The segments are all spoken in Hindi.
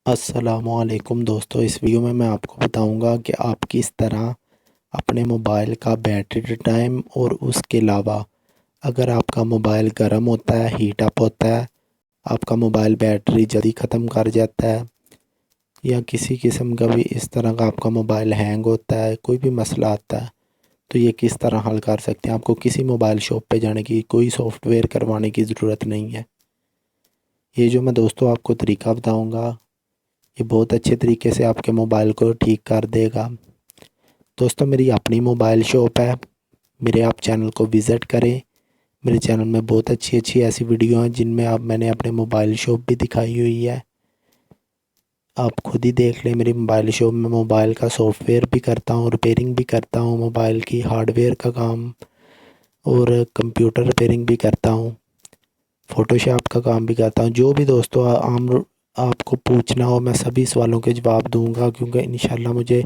अस्सलामुअलैकुम दोस्तों, इस वीडियो में मैं आपको बताऊंगा कि आप किस तरह अपने मोबाइल का बैटरी टाइम और उसके अलावा अगर आपका मोबाइल गर्म होता है, हीट अप होता है, आपका मोबाइल बैटरी जल्दी ख़त्म कर जाता है या किसी किस्म का भी इस तरह का आपका मोबाइल हैंग होता है, कोई भी मसला आता है तो ये किस तरह हल कर सकते हैं। आपको किसी मोबाइल शॉप पे जाने की, कोई सॉफ्टवेयर करवाने की ज़रूरत नहीं है। ये जो मैं दोस्तों आपको तरीका बताऊँगा, ये बहुत अच्छे तरीके से आपके मोबाइल को ठीक कर देगा। दोस्तों, मेरी अपनी मोबाइल शॉप है, मेरे आप चैनल को विज़िट करें। मेरे चैनल में बहुत अच्छी अच्छी ऐसी वीडियो हैं जिनमें मैंने अपने मोबाइल शॉप भी दिखाई हुई है। आप खुद ही देख लें। मेरी मोबाइल शॉप में मोबाइल का सॉफ्टवेयर भी करता हूँ, रिपेयरिंग भी करता हूँ, मोबाइल की हार्डवेयर का काम और कंप्यूटर रिपेयरिंग भी करता हूँ, फ़ोटोशॉप का काम भी करता हूँ। जो भी दोस्तों आपको पूछना हो, मैं सभी सवालों के जवाब दूंगा, क्योंकि इंशाल्लाह मुझे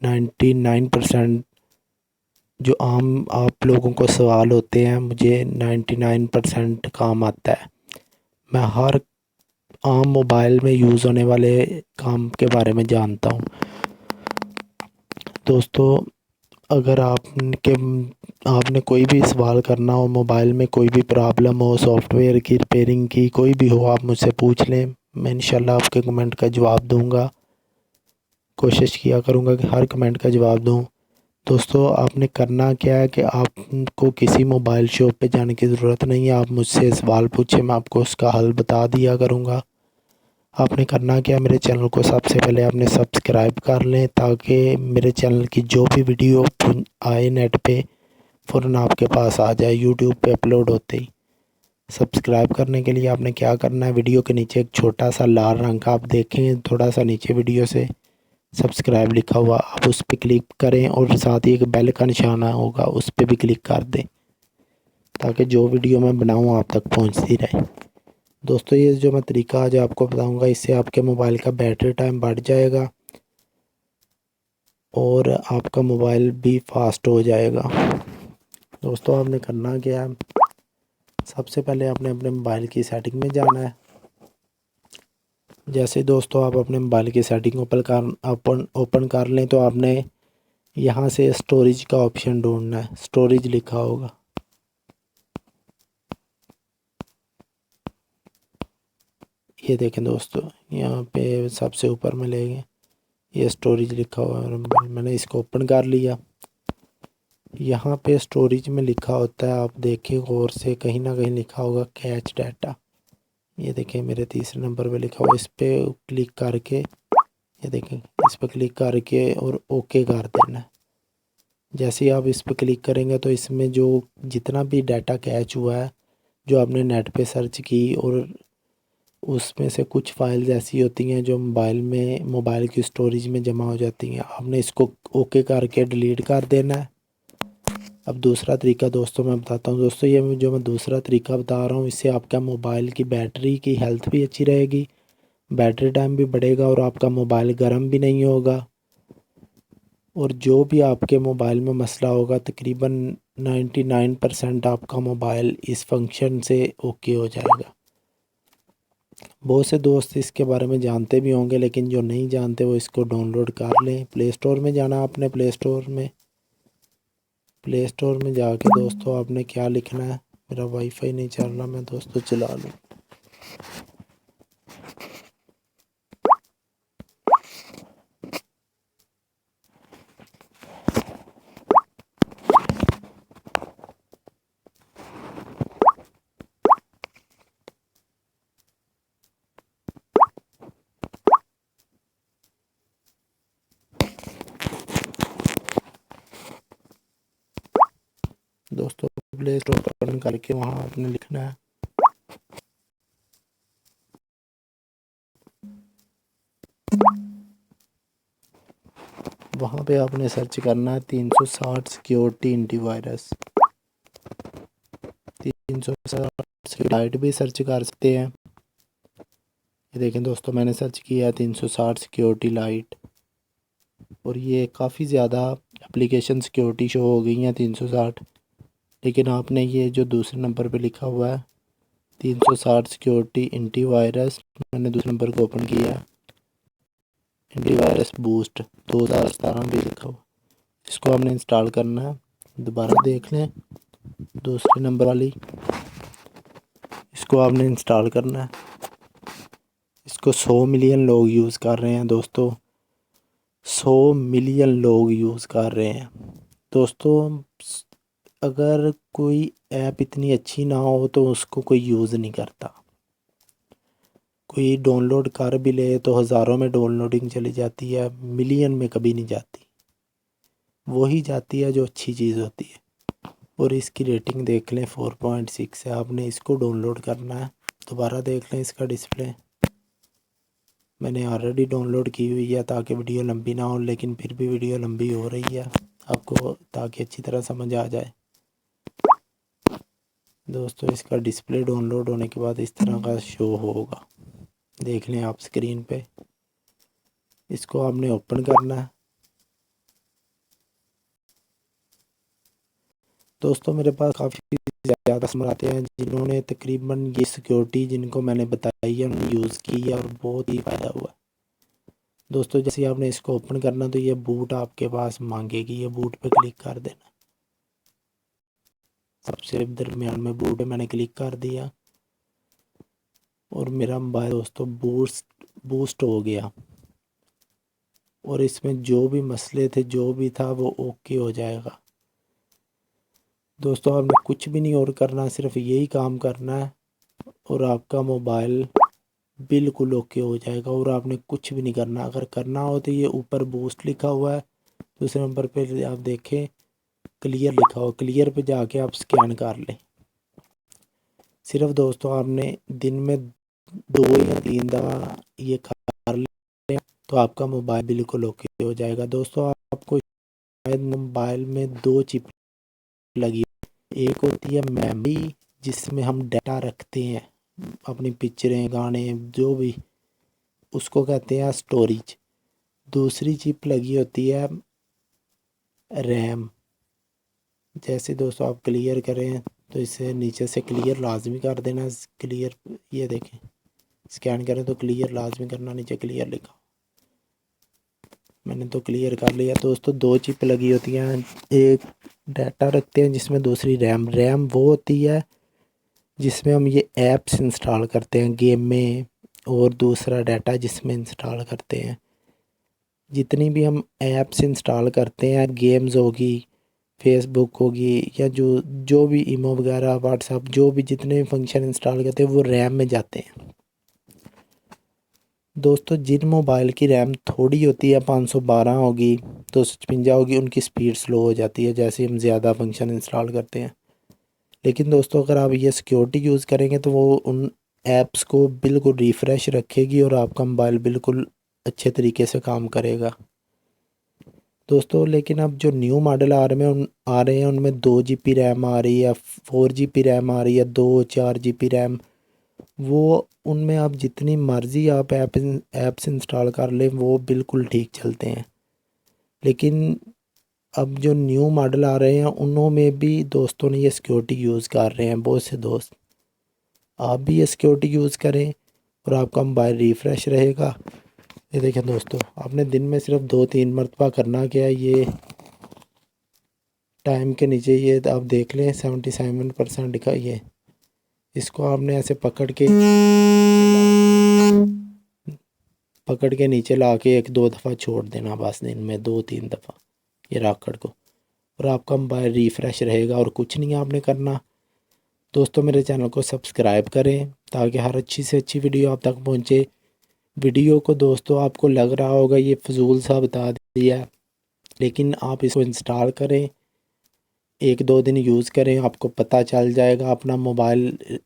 99% जो आम आप लोगों को सवाल होते हैं, मुझे 99% काम आता है। मैं हर आम मोबाइल में यूज़ होने वाले काम के बारे में जानता हूँ। दोस्तों, अगर आपने कोई भी सवाल करना हो, मोबाइल में कोई भी प्रॉब्लम हो, सॉफ्टवेयर की रिपेयरिंग की कोई भी हो, आप मुझसे पूछ लें। मैं इंशाल्लाह आपके कमेंट का जवाब दूंगा। कोशिश किया करूँगा कि हर कमेंट का जवाब दूँ। दोस्तों, आपने करना क्या है कि आपको किसी मोबाइल शॉप पे जाने की ज़रूरत नहीं है। आप मुझसे सवाल पूछें, मैं आपको उसका हल बता दिया करूँगा। आपने करना क्या है, मेरे चैनल को सबसे पहले आपने सब्सक्राइब कर लें, ताकि मेरे चैनल की जो भी वीडियो आए नेट पे फ़ौरन आपके पास आ जाए, यूट्यूब पे अपलोड होते ही। सब्सक्राइब करने के लिए आपने क्या करना है, वीडियो के नीचे एक छोटा सा लाल रंग का आप देखेंगे, थोड़ा सा नीचे वीडियो से सब्सक्राइब लिखा हुआ, आप उस पर क्लिक करें और साथ ही एक बेल का निशाना होगा, उस पर भी क्लिक कर दें, ताकि जो वीडियो मैं बनाऊँ आप तक पहुँचती रहे। दोस्तों, ये जो मैं तरीका आज आपको बताऊँगा, इससे आपके मोबाइल का बैटरी टाइम बढ़ जाएगा और आपका मोबाइल भी फास्ट हो जाएगा। दोस्तों, आपने करना क्या है, सबसे पहले आपने अपने मोबाइल की सेटिंग में जाना है। जैसे दोस्तों आप अपने मोबाइल की सेटिंग ओपन कर लें तो आपने यहाँ से स्टोरेज का ऑप्शन ढूंढना है। स्टोरेज लिखा होगा, ये देखें दोस्तों, यहाँ पे सबसे ऊपर में लेंगे, ये स्टोरेज लिखा हुआ है। मैंने इसको ओपन कर लिया। यहाँ पे स्टोरेज में लिखा होता है, आप देखें गौर से, कहीं ना कहीं लिखा होगा कैच डाटा। ये देखें मेरे तीसरे नंबर पे लिखा हुआ, इस पर क्लिक करके, ये देखें, इस पर क्लिक करके और ओके कर देना है। जैसे ही आप इस पर क्लिक करेंगे तो इसमें जो जितना भी डाटा कैच हुआ है, जो आपने नेट पे सर्च की, और उसमें से कुछ फाइल्स ऐसी होती हैं जो मोबाइल की स्टोरेज में जमा हो जाती हैं, आपने इसको ओके करके डिलीट कर देना है। अब दूसरा तरीका दोस्तों मैं बताता हूँ। दोस्तों, ये जो मैं दूसरा तरीका बता रहा हूँ, इससे आपका मोबाइल की बैटरी की हेल्थ भी अच्छी रहेगी, बैटरी टाइम भी बढ़ेगा और आपका मोबाइल गर्म भी नहीं होगा। और जो भी आपके मोबाइल में मसला होगा, तकरीबन 99% आपका मोबाइल इस फंक्शन से ओके हो जाएगा। बहुत से दोस्त इसके बारे में जानते भी होंगे, लेकिन जो नहीं जानते वो इसको डाउनलोड कर लें। प्ले स्टोर में जाना, आपने प्ले स्टोर में जाके दोस्तों आपने क्या लिखना है, मेरा वाईफाई नहीं चल रहा, मैं दोस्तों चला लूँ। दोस्तों, प्ले स्टोर ओपन करके वहाँ आपने लिखना है, वहाँ पे आपने सर्च करना है 360 सिक्योरिटी एंटीवायरस। 360 लाइट भी सर्च कर सकते हैं। ये देखें दोस्तों, मैंने सर्च किया 360 सिक्योरिटी लाइट, और ये काफ़ी ज़्यादा एप्लीकेशन सिक्योरिटी शो हो गई हैं 360। लेकिन आपने ये जो दूसरे नंबर पे लिखा हुआ है 360 सिक्योरिटी एंटीवायरस, मैंने दूसरे नंबर को ओपन किया, एंटीवायरस बूस्ट 2017 भी लिखा हुआ। इसको आपने इंस्टॉल करना है। दोबारा देख लें, दूसरे नंबर वाली, इसको आपने इंस्टॉल करना है। इसको 100 मिलियन लोग यूज़ कर रहे हैं दोस्तों, 100 मिलियन लोग यूज़ कर रहे हैं दोस्तों। अगर कोई ऐप इतनी अच्छी ना हो तो उसको कोई यूज़ नहीं करता। कोई डाउनलोड कर भी ले तो हज़ारों में डाउनलोडिंग चली जाती है, मिलियन में कभी नहीं जाती। वही जाती है जो अच्छी चीज़ होती है। और इसकी रेटिंग देख लें 4.6 है। आपने इसको डाउनलोड करना है। दोबारा देख लें इसका डिस्प्ले, मैंने ऑलरेडी डाउनलोड की हुई है ताकि वीडियो लंबी ना हो, लेकिन फिर भी वीडियो लंबी हो रही है आपको, ताकि अच्छी तरह समझ आ जाए दोस्तों। इसका डिस्प्ले डाउनलोड होने के बाद इस तरह का शो होगा, देख लें आप स्क्रीन पे। इसको आपने ओपन करना है दोस्तों। मेरे पास काफ़ी ज़्यादा कस्टमर आते हैं जिन्होंने तकरीबन ये सिक्योरिटी जिनको मैंने बताई है उन्होंने यूज़ की है और बहुत ही फ़ायदा हुआ है दोस्तों। जैसे आपने इसको ओपन करना तो ये बूट आपके पास मांगेगी, ये बूट पे क्लिक कर देना। सबसे दरमियान में बूट पे मैंने क्लिक कर दिया और मेरा मोबाइल दोस्तों बूस्ट हो गया। और इसमें जो भी मसले थे, जो भी था, वो ओके हो जाएगा दोस्तों। आपने कुछ भी नहीं और करना, सिर्फ यही काम करना है और आपका मोबाइल बिल्कुल ओके हो जाएगा। और आपने कुछ भी नहीं करना। अगर करना हो तो ये ऊपर बूस्ट लिखा हुआ है, दूसरे नंबर पे आप देखें क्लियर लिखा हुआ, क्लियर पे जाके आप स्कैन कर लें। सिर्फ दोस्तों आपने दिन में 2 या 3 दफ़ा ये कर लें तो आपका मोबाइल बिल्कुल ओके हो जाएगा दोस्तों। आपको शायद मोबाइल में 2 चिप लगी, एक होती है मेमोरी जिसमें हम डाटा रखते हैं, अपनी पिक्चरें, गाने, जो भी, उसको कहते हैं स्टोरेज। दूसरी चिप लगी होती है रैम। जैसे दोस्तों आप क्लियर करें तो इसे नीचे से क्लियर लाजमी कर देना। क्लियर, ये देखें, स्कैन करें तो क्लियर लाजमी करना, नीचे क्लियर लिखा, मैंने तो क्लियर कर लिया दोस्तों। 2 चिप लगी होती हैं, एक डाटा रखते हैं जिसमें दूसरी रैम। रैम वो होती है जिसमें हम ये ऐप्स इंस्टॉल करते हैं गेम में, और दूसरा डाटा जिसमें इंस्टॉल करते हैं। जितनी भी हम ऐप्स इंस्टॉल करते हैं, गेम्स होगी, फेसबुक होगी, या जो भी ईमो वगैरह, व्हाट्सअप, जो भी जितने भी फंक्शन इंस्टॉल करते हैं वो रैम में जाते हैं दोस्तों। जिन मोबाइल की रैम थोड़ी होती है, 512 होगी, 256 होगी, उनकी स्पीड स्लो हो जाती है जैसे हम ज़्यादा फंक्शन इंस्टॉल करते हैं। लेकिन दोस्तों अगर आप ये सिक्योरिटी यूज़ करेंगे तो वो उन ऐप्स को बिल्कुल रिफ़्रेश रखेगी और आपका मोबाइल बिल्कुल अच्छे तरीके से काम करेगा दोस्तों। लेकिन अब जो न्यू मॉडल आ रहे हैं उनमें 2 GB रैम आ रही है, 4 GB रैम आ रही है, 4 GB रैम। वो उनमें आप जितनी मर्ज़ी आप ऐप्स इंस्टॉल कर लें वो बिल्कुल ठीक चलते हैं। लेकिन अब जो न्यू मॉडल आ रहे हैं उनों में भी दोस्तों ने ये सिक्योरिटी यूज़ कर रहे हैं बहुत से दोस्त। आप भी ये सिक्योरिटी यूज़ करें और आपका मोबाइल रिफ़्रेश रहेगा। ये देखें दोस्तों, आपने दिन में सिर्फ 2-3 मरतबा करना क्या है, ये टाइम के नीचे ये आप देख लें 77% लिखा, ये इसको आपने ऐसे पकड़ के नीचे ला के 1-2 दफ़ा छोड़ देना बस, दिन में 2-3 दफ़ा ये राकड़ को, और आपका मोबाइल रिफ़्रेश रहेगा। और कुछ नहीं आपने करना दोस्तों। मेरे चैनल को सब्सक्राइब करें ताकि हर अच्छी से अच्छी वीडियो आप तक पहुंचे। वीडियो को दोस्तों आपको लग रहा होगा ये फजूल सा बता दिया, लेकिन आप इसको इंस्टॉल करें, 1-2 दिन यूज़ करें, आपको पता चल जाएगा। अपना मोबाइल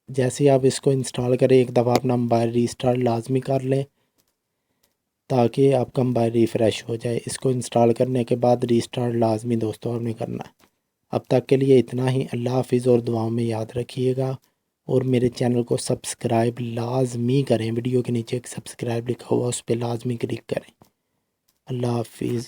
जैसे ही आप इसको इंस्टॉल करें, एक दफ़ा अपना मोबाइल रीस्टार्ट लाजमी कर लें ताकि आपका मोबाइल रिफ़्रेश हो जाए। इसको इंस्टॉल करने के बाद रीस्टार्ट लाजमी दोस्तों आपने करना है। अब तक के लिए इतना ही। अल्लाह हाफिज़ और दुआओं में याद रखिएगा और मेरे चैनल को सब्सक्राइब लाजमी करें। वीडियो के नीचे एक सब्सक्राइब लिखा हुआ उस पर लाजमी क्लिक करें। अल्लाह हाफिज़।